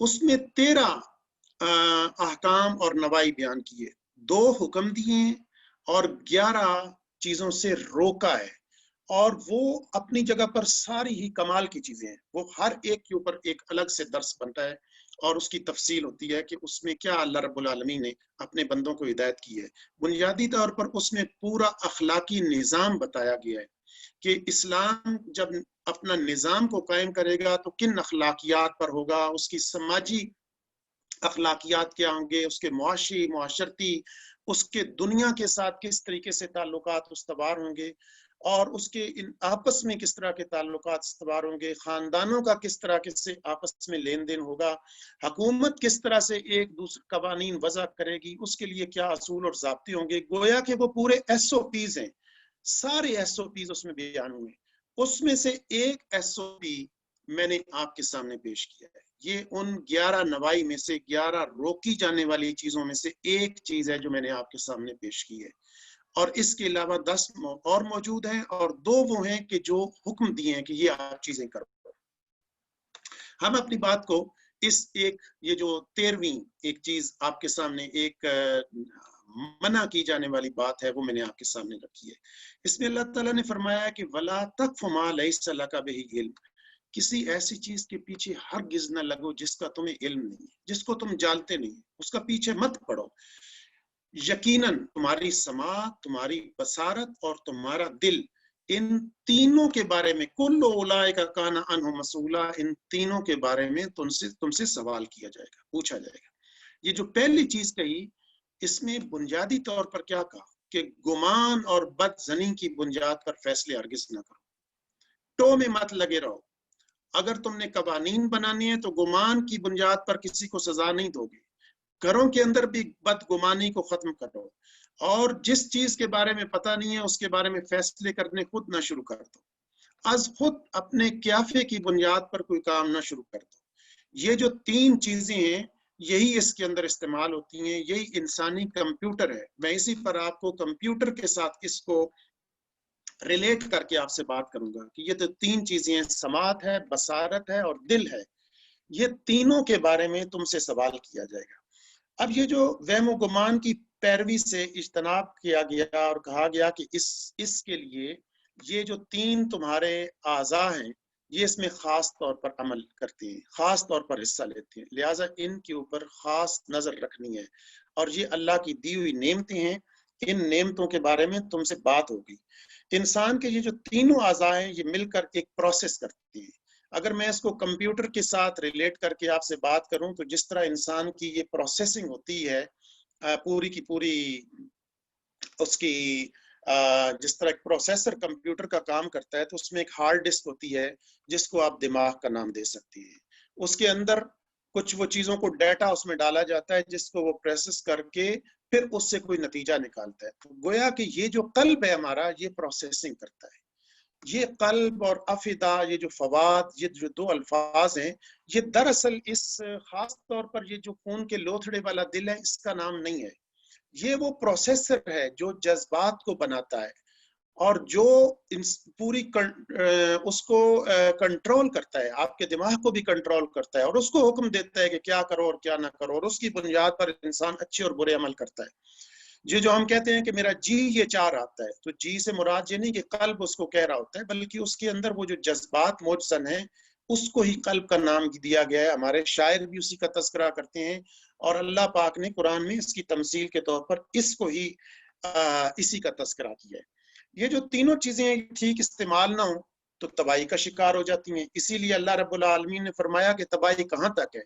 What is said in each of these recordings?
اس میں 13 احکام اور نوائی بیان کیے، 2 حکم دیے اور 11 چیزوں سے روکا ہے، اور وہ اپنی جگہ پر ساری ہی کمال کی چیزیں ہیں، وہ ہر ایک کے اوپر ایک الگ سے درس بنتا ہے اور اس کی تفصیل ہوتی ہے کہ اس میں کیا اللہ رب العالمین نے اپنے بندوں کو ہدایت کی ہے۔ بنیادی طور پر اس میں پورا اخلاقی نظام بتایا گیا ہے کہ اسلام جب اپنا نظام کو قائم کرے گا تو کن اخلاقیات پر ہوگا، اس کی سماجی اخلاقیات کیا ہوں گے، اس کے معاشی معاشرتی، اس کے دنیا کے ساتھ کس طریقے سے تعلقات استوار ہوں گے، اور اس کے آپس میں کس طرح کے تعلقات استوار ہوں گے، خاندانوں کا کس طرح سے آپس میں لین دین ہوگا، حکومت کس طرح سے ایک دوسرے قوانین وضع کرے گی، اس کے لیے کیا اصول اور ضابطے ہوں گے۔ گویا کہ وہ پورے ایس او پیز ہیں، سارے ایس او پیز اس میں بیان ہوئے۔ اس میں سے ایک ایس او پی میں نے آپ کے سامنے پیش کیا ہے، یہ ان 11 نوائی میں سے 11 روکی جانے والی چیزوں میں سے ایک چیز ہے جو میں نے آپ کے سامنے پیش کی ہے، اور اس کے علاوہ 10 اور موجود ہیں، اور 2 وہ ہیں کہ جو حکم دیے ہیں کہ یہ آپ چیزیں کرو۔ ہم اپنی بات کو اس ایک یہ جو 13ویں ایک چیز آپ کے سامنے ایک منع کی جانے والی بات ہے وہ میں نے آپ کے سامنے رکھی ہے۔ اس میں اللہ تعالیٰ نے فرمایا کہ وَلَا تَقْفُ مَا لَيْسَ لَكَ بِهِ عِلْمٌ، کسی ایسی چیز کے پیچھے ہرگز نہ لگو جس کا تمہیں علم نہیں، جس کو تم جانتے نہیں، اس کا پیچھے مت پڑو۔ یقیناً تمہاری سماعت، تمہاری بصارت اور تمہارا دل، ان تینوں کے بارے میں کل اولئک کان عنہ مسئولا، ان تینوں کے بارے میں تم سے سوال کیا جائے گا، پوچھا جائے گا۔ یہ جو پہلی چیز کہی، اس میں بنیادی طور پر کیا کہا کہ گمان اور بد زنی کی بنیاد پر فیصلے ہرگز نہ کرو، ٹو میں مت لگے رہو۔ اگر تم نے قوانین بنانے ہیں تو گمان کی بنیاد پر کسی کو سزا نہیں دو گے، گھروں کے اندر بھی بدگمانی کو ختم کرو، اور جس چیز کے بارے میں پتہ نہیں ہے اس کے بارے میں فیصلے کرنے خود نہ شروع کر دو، از خود اپنے قیافے کی بنیاد پر کوئی کام نہ شروع کر دو۔ یہ جو 3 چیزیں ہیں یہی اس کے اندر استعمال ہوتی ہیں، یہی انسانی کمپیوٹر ہے۔ میں اسی پر آپ کو کمپیوٹر کے ساتھ اس کو ریلیٹ کر کے آپ سے بات کروں گا کہ یہ تو 3 چیزیں ہیں، سماعت ہے، بصارت ہے اور دل ہے، یہ تینوں کے بارے میں تم سے سوال کیا جائے گا۔ اب یہ جو وہم و گمان کی پیروی سے اجتناب کیا گیا اور کہا گیا کہ اس کے لیے یہ جو 3 تمہارے اعضاء ہیں یہ اس میں خاص طور پر عمل کرتے ہیں، خاص طور پر حصہ لیتے ہیں، لہٰذا ان کے اوپر خاص نظر رکھنی ہے، اور یہ اللہ کی دی ہوئی نعمتیں ہیں، ان نعمتوں کے بارے میں تم سے بات ہوگی۔ انسان کے یہ جو تینوں اعضاء ہیں یہ مل کر ایک پروسیس کرتی ہیں۔ اگر میں اس کو کمپیوٹر کے ساتھ ریلیٹ کر کے آپ سے بات کروں تو جس طرح انسان کی یہ پروسیسنگ ہوتی ہے پوری کی پوری، اس کی جس طرح ایک پروسیسر کمپیوٹر کا کام کرتا ہے تو اس میں ایک ہارڈ ڈسک ہوتی ہے جس کو آپ دماغ کا نام دے سکتے ہیں، اس کے اندر کچھ وہ چیزوں کو ڈیٹا اس میں ڈالا جاتا ہے جس کو وہ پروسیس کر کے پھر اس سے کوئی نتیجہ نکالتا ہے۔ تو گویا کہ یہ جو قلب ہے ہمارا یہ پروسیسنگ کرتا ہے، یہ قلب اور افئدہ، یہ جو فواد، یہ جو 2 الفاظ ہیں، یہ دراصل اس خاص طور پر یہ جو خون کے لوتھڑے والا دل ہے اس کا نام نہیں ہے، یہ وہ پروسیسر ہے جو جذبات کو بناتا ہے اور جو پوری اس کو کنٹرول کرتا ہے، آپ کے دماغ کو بھی کنٹرول کرتا ہے اور اس کو حکم دیتا ہے کہ کیا کرو اور کیا نہ کرو، اور اس کی بنیاد پر انسان اچھے اور برے عمل کرتا ہے۔ یہ جو ہم کہتے ہیں کہ میرا جی یہ چاہ رہا ہے، تو جی سے مراد یہ نہیں کہ قلب اس کو کہہ رہا ہوتا ہے، بلکہ اس کے اندر وہ جو جذبات موجزن ہیں اس کو ہی قلب کا نام دیا گیا ہے۔ ہمارے شاعر بھی اسی کا تذکرہ کرتے ہیں اور اللہ پاک نے قرآن میں اس کی تمثیل کے طور پر اس کو ہی اسی کا تذکرہ کیا ہے۔ یہ جو تینوں چیزیں ٹھیک استعمال نہ ہوں تو تباہی کا شکار ہو جاتی ہیں، اسی لیے اللہ رب العالمین نے فرمایا کہ تباہی کہاں تک ہے۔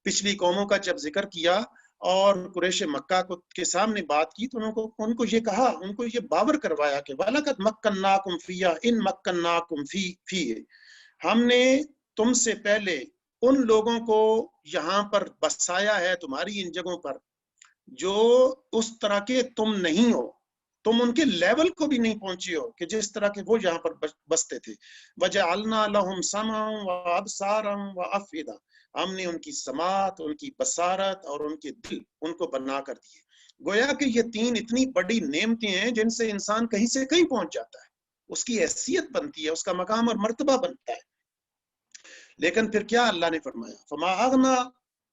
پچھلی قوموں کا جب ذکر کیا اور قریش مکہ کے سامنے بات کی تو ان کو یہ کہا، ان کو یہ باور کروایا کہ وَلَقَدْ مَكَّنَّاكُمْ فِيهَا إِن مَكَّنَّاكُمْ فِيهِ، ہم نے تم سے پہلے ان لوگوں کو یہاں پر بسایا ہے تمہاری ان جگہوں پر جو اس طرح کے تم نہیں ہو، تم ان کے لیول کو بھی نہیں پہنچی ہو کہ جس طرح کے وہ یہاں پر بستے تھے۔ وَجَعَلْنَا لَهُمْ سَمْعًا وَأَبْصَارًا وَأَفْئِدَةً، ہم نے ان کی سماعت، ان کی بصارت اور ان کے دل ان کو بنا کر دیے۔ گویا کہ یہ 3 اتنی بڑی نعمتیں ہیں جن سے انسان کہیں سے کہیں پہنچ جاتا ہے، اس کی حیثیت بنتی ہے، اس کا مقام اور مرتبہ بنتا ہے۔ لیکن پھر کیا اللہ نے فرمایا، فَمَا أَغْنَى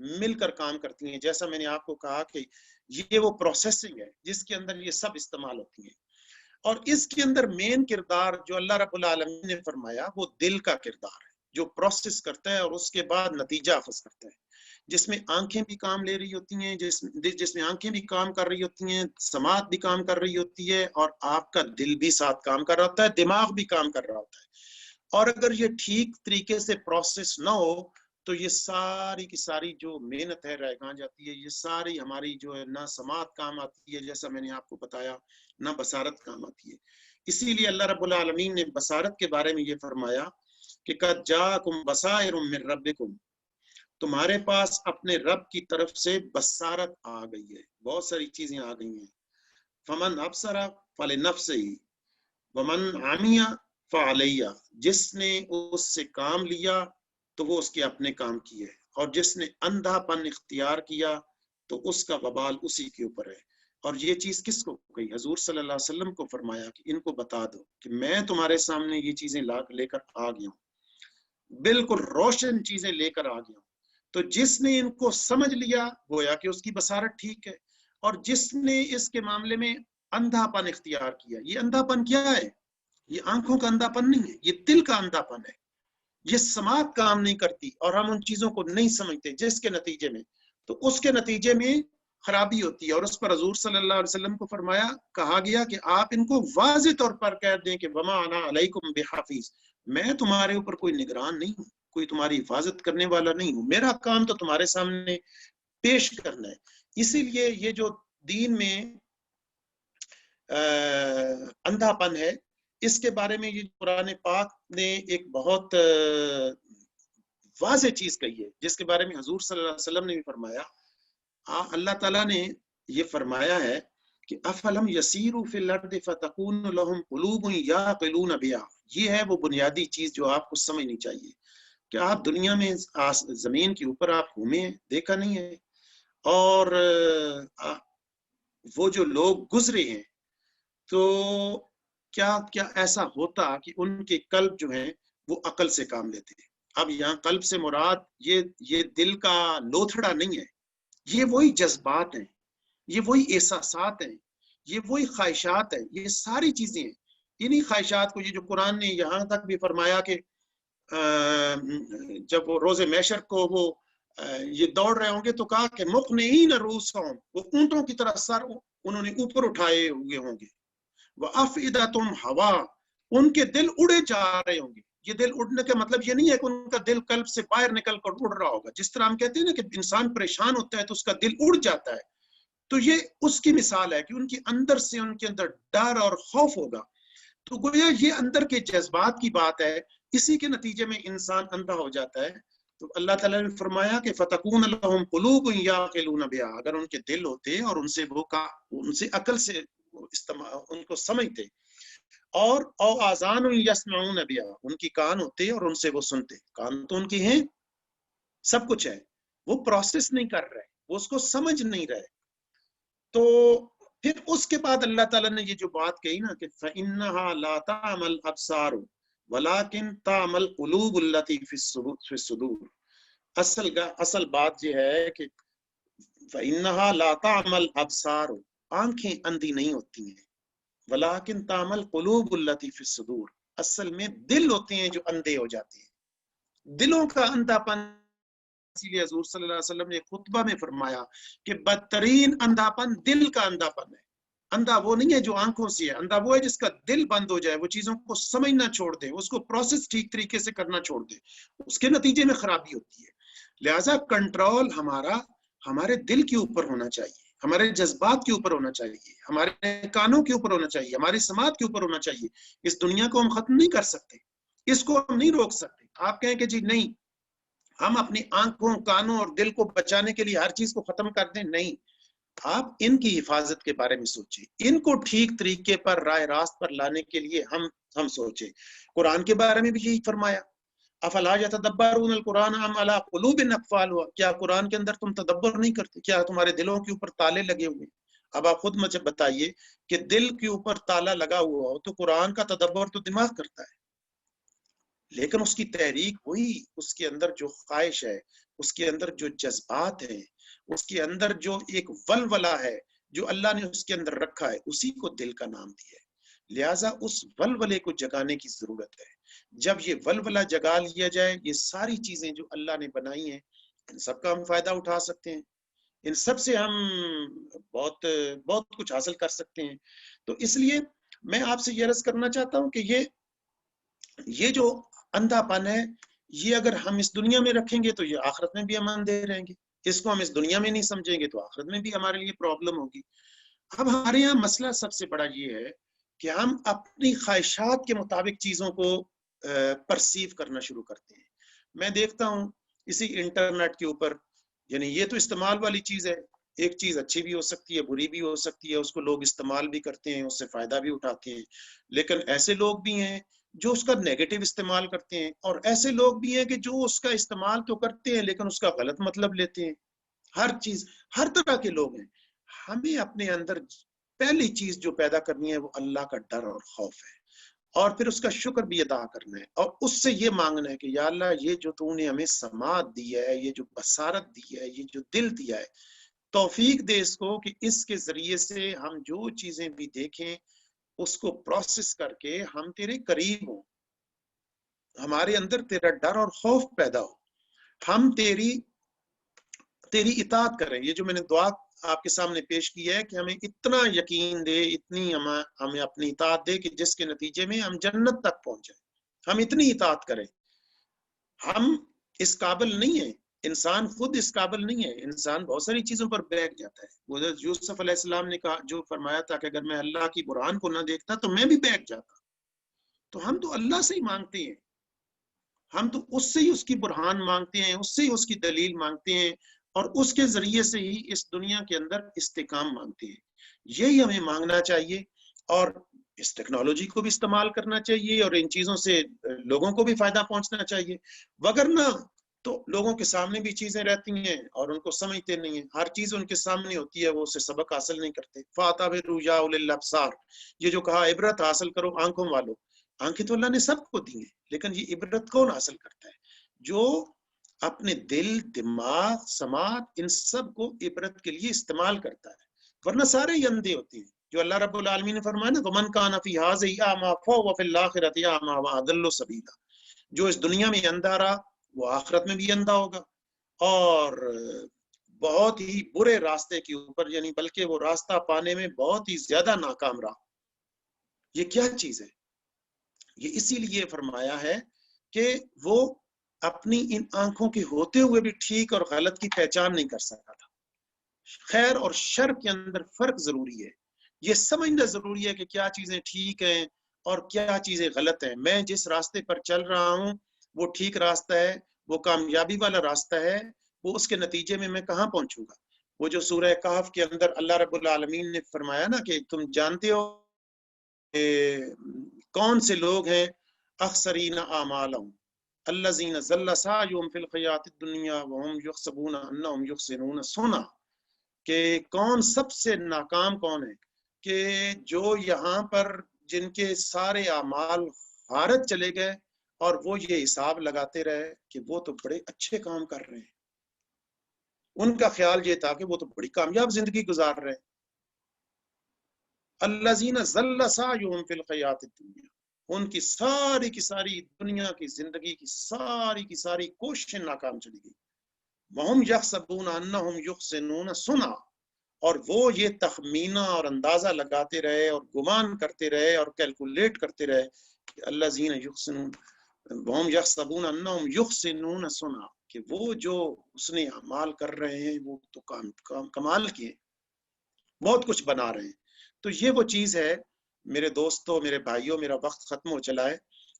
مل کر کام کرتی ہیں. جیسا میں نے آپ کو کہا کہ یہ وہ پروسیسنگ ہے جس کے اندر یہ سب استعمال ہوتی ہیں. اور اس کے اندر مین کردار جو اللہ رب العالمین نے فرمایا وہ دل کا کردار ہے، جو پروسیس کرتا ہے اور اس کے بعد نتیجہ اخذ کرتا ہے، جس میں آنکھیں بھی کام لے رہی ہوتی ہیں، جس میں آنکھیں بھی کام کر رہی ہوتی ہیں، سماعت بھی کام کر رہی ہوتی ہے، اور آپ کا دل بھی ساتھ کام کر رہا ہوتا ہے، دماغ بھی کام کر رہا ہوتا ہے. اور اگر یہ ٹھیک طریقے سے پروسیس نہ ہو تو یہ ساری کی ساری جو محنت ہے رہ کہاں جاتی ہے. یہ ساری ہماری جو ہے نہ سماعت کام آتی ہے جیسا میں نے آپ کو بتایا، نہ بصارت کام آتی ہے. اسی لیے اللہ رب العالمین نے بصارت کے بارے میں یہ فرمایا کہ قد جاءکم بصائر من ربکم، تمہارے پاس اپنے رب کی طرف سے بصارت آ گئی ہے، بہت ساری چیزیں آ گئی ہیں. فمن ابصر فلنفسہ ومن عمی فعلیہ، جس نے اس سے کام لیا تو وہ اس کے اپنے کام کیے، اور جس نے اندھا پن اختیار کیا تو اس کا وبال اسی کے اوپر ہے. اور یہ چیز کس کو کہی؟ حضور صلی اللہ علیہ وسلم کو فرمایا کہ ان کو بتا دو کہ میں تمہارے سامنے یہ چیزیں لے کر آ گیا ہوں، بالکل روشن چیزیں لے کر آ گیا ہوں. تو جس نے ان کو سمجھ لیا گویا کہ اس کی بصارت ٹھیک ہے، اور جس نے اس کے معاملے میں اندھا پن اختیار کیا، یہ اندھا پن کیا ہے؟ یہ آنکھوں کا اندھا پن نہیں ہے، یہ دل کا اندھا پن ہے. یہ سماعت کام نہیں کرتی اور ہم ان چیزوں کو نہیں سمجھتے، جس کے نتیجے میں تو اس کے نتیجے میں خرابی ہوتی ہے. اور اس پر حضور صلی اللہ علیہ وسلم کو فرمایا، کہا گیا کہ آپ ان کو واضح طور پر کہہ دیں کہ وما انا علیکم بحفیظ، میں تمہارے اوپر کوئی نگران نہیں ہوں، کوئی تمہاری حفاظت کرنے والا نہیں ہوں، میرا کام تو تمہارے سامنے پیش کرنا ہے. اسی لیے یہ جو دین میں اندھا پن ہے، اس کے بارے میں یہ قرآن پاک نے ایک بہت واضح چیز کہی ہے، جس کے بارے میں حضور صلی اللہ علیہ وسلم نے بھی فرمایا. اللہ تعالیٰ نے یہ فرمایا ہے کہ افلم یسیروا فی الارض فتکون لهم قلوب یعقلون بها، یہ ہے وہ بنیادی چیز جو آپ کو سمجھنی چاہیے کہ آپ دنیا میں زمین کے اوپر آپ گھومے، دیکھا نہیں ہے، اور وہ جو لوگ گزرے ہیں تو کیا ایسا ہوتا کہ ان کے قلب جو ہیں وہ عقل سے کام لیتے ہیں. اب یہاں قلب سے مراد یہ دل کا لوتھڑا نہیں ہے، یہ وہی جذبات ہیں، یہ وہی احساسات ہیں، یہ وہی خواہشات ہیں، یہ ساری چیزیں ہیں. انہی خواہشات کو یہ جو قرآن نے یہاں تک بھی فرمایا کہ جب وہ روز محشر کو وہ یہ دوڑ رہے ہوں گے تو کہا کہ مقنعین رؤوسہم، وہ اونٹوں کی طرح سر انہوں نے اوپر اٹھائے ہوئے ہوں گے، وَأَفْئِدَةٌ هَوَاء، ان کے دل اڑے جا رہے ہوں گے. یہ دل اڑنے کا مطلب یہ نہیں ہے کہ ان کا دل قلب سے باہر نکل کر اڑ رہا ہوگا. جس طرح ہم کہتے ہیں نا کہ انسان پریشان ہوتا ہے تو اس کا دل اڑ جاتا ہے، تو یہ اس کی مثال ہے کہ ان کے اندر سے ان کے اندر ڈر اور خوف ہوگا. تو گویا یہ اندر کے جذبات کی بات ہے، اسی کے نتیجے میں انسان اندھا ہو جاتا ہے. تو اللہ تعالیٰ نے فرمایا کہ فَتَكُونَ لَهُمْ قُلُوبٌ يَعْقِلُونَ بِهَا، اگر ان کے دل ہوتے اور ان سے عقل سے ان کو سمجھتے، اور او آذان یسمعون بها، ان کی کان ہوتے اور ان سے وہ سنتے. کان تو ان کی ہیں، سب کچھ ہے، وہ پروسیس نہیں کر رہے، وہ اس کو سمجھ نہیں رہے. تو پھر اس کے بعد اللہ تعالیٰ نے یہ جو بات کہی نا کہ فَإِنَّهَا لَا تَعْمَى الْأَبْصَارُ وَلَكِنْ تَعْمَى الْقُلُوبُ الَّتِي فِي الصُّدُورِ. اصل بات یہ ہے کہ فَإِنَّهَا لَا تَعْمَى الْأَبْصَارُ، آنکھیں اندھی نہیں ہوتی ہیں، وَلَكِنْ تَعْمَى الْقُلُوبُ الَّتِي فِي الصُّدُورِ، اصل میں دل ہوتے ہیں جو اندھے ہو جاتے ہیں، دلوں کا اندھا پن. اسی لیے حضور صلی اللہ علیہ وسلم نے خطبہ میں فرمایا کہ بدترین اندھا پن دل کا اندھا پن ہے. اندھا وہ نہیں ہے جو آنکھوں سے ہے، اندھا وہ ہے جس کا دل بند ہو جائے، وہ چیزوں کو سمجھنا چھوڑ دے، اس کو پروسیس ٹھیک طریقے سے کرنا چھوڑ دے، اس کے نتیجے میں خرابی ہوتی ہے. لہٰذا کنٹرول ہمارے دل کے اوپر ہونا چاہیے، ہمارے جذبات کے اوپر ہونا چاہیے، ہمارے کانوں کے اوپر ہونا چاہیے، ہماری سماعت کے اوپر ہونا چاہیے. اس دنیا کو ہم ختم نہیں کر سکتے، اس کو ہم نہیں روک سکتے. آپ کہیں کہ جی نہیں، ہم اپنی آنکھوں، کانوں اور دل کو بچانے کے لیے ہر چیز کو ختم کر دیں، نہیں. آپ ان کی حفاظت کے بارے میں سوچیں، ان کو ٹھیک طریقے پر راہ راست پر لانے کے لیے ہم سوچیں. قرآن کے بارے میں بھی یہی فرمایا، افلا یتدبرون القرآن ام علی قلوب اقفالها، کیا قرآن کے اندر تم تدبر نہیں کرتے؟ کیا تمہارے دلوں کے اوپر تالے لگے ہوئے؟ اب آپ خود مجھے بتائیے کہ دل کے اوپر تالا لگا ہوا ہو تو قرآن کا تدبر تو دماغ کرتا ہے، لیکن اس کی تحریک وہی، اس کے اندر جو خواہش ہے، اس کے اندر جو جذبات ہیں، اس کے اندر جو ایک ولولہ ہے جو اللہ نے اس کے اندر رکھا ہے، اسی کو دل کا نام دیا ہے۔ لہٰذا اس ولولے کو جگانے کی ضرورت ہے۔ جب یہ ولولہ جگا لیا جائے، یہ ساری چیزیں جو اللہ نے بنائی ہیں ان سب کا ہم فائدہ اٹھا سکتے ہیں، ان سب سے ہم بہت بہت کچھ حاصل کر سکتے ہیں۔ تو اس لیے میں آپ سے یہ عرض کرنا چاہتا ہوں کہ یہ جو اندھا پن ہے، یہ اگر ہم اس دنیا میں رکھیں گے تو یہ آخرت میں بھی ہم اندھے رہیں گے۔ اس کو ہم اس دنیا میں نہیں سمجھیں گے تو آخرت میں بھی ہمارے لیے پرابلم ہوگی۔ اب ہمارے یہاں مسئلہ سب سے بڑا یہ ہے کہ ہم اپنی خواہشات کے مطابق چیزوں کو پرسیو کرنا شروع کرتے ہیں۔ میں دیکھتا ہوں اسی انٹرنیٹ کے اوپر، یعنی یہ تو استعمال والی چیز ہے، ایک چیز اچھی بھی ہو سکتی ہے، بری بھی ہو سکتی ہے، اس کو لوگ استعمال بھی کرتے ہیں، اس سے فائدہ بھی اٹھاتے ہیں، لیکن ایسے لوگ بھی ہیں جو اس کا نیگیٹو استعمال کرتے ہیں، اور ایسے لوگ بھی ہیں کہ جو اس کا استعمال تو کرتے ہیں لیکن اس کا غلط مطلب لیتے ہیں۔ ہر چیز، ہر طرح کے لوگ ہیں۔ ہمیں اپنے اندر پہلی چیز جو پیدا کرنی ہے وہ اللہ کا ڈر اور خوف ہے، اور پھر اس کا شکر بھی ادا کرنا ہے، اور اس سے یہ مانگنا ہے کہ یا اللہ، یہ جو تو نے ہمیں سماعت دی ہے، یہ جو بصارت دی ہے، یہ جو دل دیا ہے، توفیق دے اس کو کہ اس کے ذریعے سے ہم جو چیزیں بھی دیکھیں اس کو پروسیس کر کے ہم تیرے قریب ہوں، ہمارے اندر تیرا ڈر اور خوف پیدا ہو، ہم تیری اطاعت کریں۔ یہ جو میں نے دعا آپ کے سامنے پیش کی ہے کہ ہمیں اتنا یقین دے، اتنی ہمیں اپنی اطاعت دے کہ جس کے نتیجے میں ہم جنت تک پہنچیں، ہم اتنی اطاعت کریں۔ ہم اس قابل نہیں ہیں، انسان خود اس قابل نہیں ہے، انسان بہت ساری چیزوں پر بیٹھ جاتا ہے۔ وہ یوسف علیہ السلام نے کہا، جو فرمایا تھا کہ اگر میں اللہ کی برہان کو نہ دیکھتا تو میں بھی بیٹھ جاتا۔ تو ہم تو اللہ سے ہی مانگتے ہیں، ہم تو اس سے ہی اس کی برہان مانگتے ہیں، اس سے ہی اس کی دلیل مانگتے ہیں، اور اس کے ذریعے سے ہی اس دنیا کے اندر استحکام مانگتے ہیں۔ یہی ہمیں مانگنا چاہیے، اور اس ٹیکنالوجی کو بھی استعمال کرنا چاہیے، اور ان چیزوں سے لوگوں کو بھی فائدہ پہنچنا چاہیے۔ وگرنہ تو لوگوں کے سامنے بھی چیزیں رہتی ہیں اور ان کو سمجھتے نہیں ہیں، ہر چیز ان کے سامنے ہوتی ہے، وہ اسے سبق حاصل نہیں کرتے۔ فَاعْتَبِرُوا يَا أُولِي الْأَبْصَارِ، یہ جو کہا عبرت حاصل کرو آنکھوں والوں، آنکھیں تو اللہ نے سب کو دی ہیں، لیکن یہ عبرت کون حاصل کرتا ہے؟ جو اپنے دل، دماغ، سماعت، ان سب کو عبرت کے لیے استعمال کرتا ہے، ورنہ سارے ہی اندھے ہوتے ہیں۔ جو اللہ رب العالمین نے فرمایا نا، وَمَنْ كَانَ فِي هَٰذِهِ أَعْمَىٰ فَهُوَ فِي الْآخِرَةِ أَعْمَىٰ وَأَضَلُّ سَبِيلًا، جو اس دنیا میں اندھا رہا وہ آخرت میں بھی اندھا ہوگا، اور بہت ہی برے راستے کے اوپر، یعنی بلکہ وہ راستہ پانے میں بہت ہی زیادہ ناکام رہا۔ یہ کیا چیز ہے؟ یہ اسی لیے فرمایا ہے کہ وہ اپنی ان آنکھوں کے ہوتے ہوئے بھی ٹھیک اور غلط کی پہچان نہیں کر سکا تھا۔ خیر اور شر کے اندر فرق ضروری ہے، یہ سمجھنا ضروری ہے کہ کیا چیزیں ٹھیک ہیں اور کیا چیزیں غلط ہیں۔ میں جس راستے پر چل رہا ہوں وہ ٹھیک راستہ ہے، وہ کامیابی والا راستہ ہے، وہ اس کے نتیجے میں کہاں پہنچوں گا؟ وہ جو سورہ کہف کے اندر اللہ رب العالمین نے فرمایا نا کہ تم جانتے ہو کہ کون سے لوگ ہیں، اخسرین اعمالهم الذین ضل سعیهم فی الحیاۃ الدنیا وهم یحسبون انهم یحسنون صنعا، کہ کون سب سے ناکام کون ہے، کہ جو یہاں پر جن کے سارے اعمال غارت چلے گئے اور وہ یہ حساب لگاتے رہے کہ وہ تو بڑے اچھے کام کر رہے ہیں، ان کا خیال یہ تھا کہ وہ تو بڑی کامیاب زندگی گزار رہے ہیں۔ الذین ضل سعیهم فی الحیاۃ الدنیا، ان کی ساری دنیا کی زندگی کی ساری کوششیں ناکام چلی گئی۔ وَهُمْ يَحْسَبُونَ أَنَّهُمْ يُحْسِنُونَ صُنْعًا، اور وہ یہ تخمینہ اور اندازہ لگاتے رہے اور گمان کرتے رہے اور کیلکولیٹ کرتے رہے کہ الذین یحسنون وَهُمْ يَحْسَبُونَ أَنَّهُمْ يُحْسِنُونَ صُنْعًا، کہ وہ جو اس نے اعمال کر رہے ہیں وہ تو کمال کیے، بہت کچھ بنا رہے ہیں۔ تو یہ وہ چیز ہے میرے دوستوں، میرے بھائیوں، میرا وقت ختم ہو چلا ہے،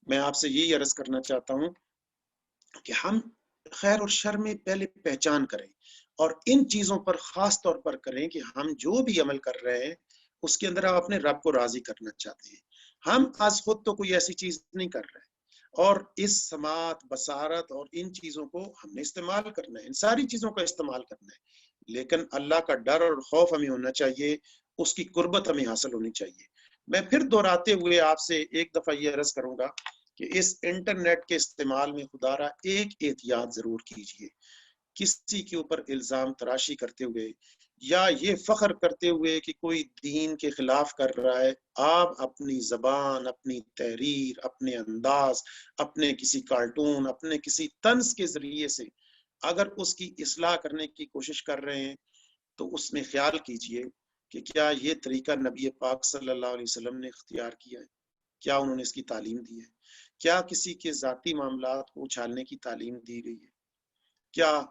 میں آپ سے یہی عرض کرنا چاہتا ہوں کہ ہم خیر اور شر میں پہلے پہچان کریں، اور ان چیزوں پر خاص طور پر کریں کہ ہم جو بھی عمل کر رہے ہیں اس کے اندر ہم اپنے رب کو راضی کرنا چاہتے ہیں۔ ہم از خود تو کوئی ایسی چیز نہیں کر رہے، اور اس سماعت، بصارت اور ان چیزوں کو ہم نے استعمال کرنا ہے، ان ساری چیزوں کا استعمال کرنا ہے، لیکن اللہ کا ڈر اور خوف ہمیں ہونا چاہیے، اس کی قربت ہمیں حاصل ہونی چاہیے۔ میں پھر دہراتے ہوئے آپ سے ایک دفعہ یہ عرض کروں گا کہ اس انٹرنیٹ کے استعمال میں خدا را ایک احتیاط ضرور کیجئے کسی کے اوپر الزام تراشی کرتے ہوئے یا یہ فخر کرتے ہوئے کہ کوئی دین کے خلاف کر رہا ہے، آپ اپنی زبان، اپنی تحریر، اپنے انداز، اپنے کسی کارٹون، اپنے کسی طنز کے ذریعے سے اگر اس کی اصلاح کرنے کی کوشش کر رہے ہیں تو اس میں خیال کیجئے کہ کیا یہ طریقہ نبی پاک صلی اللہ علیہ وسلم نے اختیار کیا ہے؟ کیا انہوں نے اس کی تعلیم دی ہے؟ کیا کسی کے ذاتی معاملات کو اچھالنے کی تعلیم دی گئی ہے؟ کیا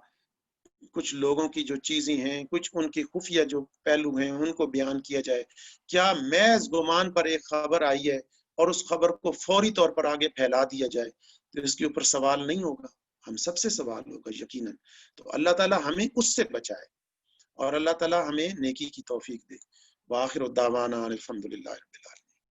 کچھ لوگوں کی جو چیزیں ہیں، کچھ ان کی خفیہ جو پہلو ہیں ان کو بیان کیا جائے؟ کیا محض گمان پر ایک خبر آئی ہے اور اس خبر کو فوری طور پر آگے پھیلا دیا جائے تو اس کے اوپر سوال نہیں ہوگا؟ ہم سب سے سوال ہوگا یقیناً۔ تو اللہ تعالیٰ ہمیں اس سے بچائے اور اللہ تعالیٰ ہمیں نیکی کی توفیق دے۔ وآخر الدعوانا الحمدللہ رب العالمین۔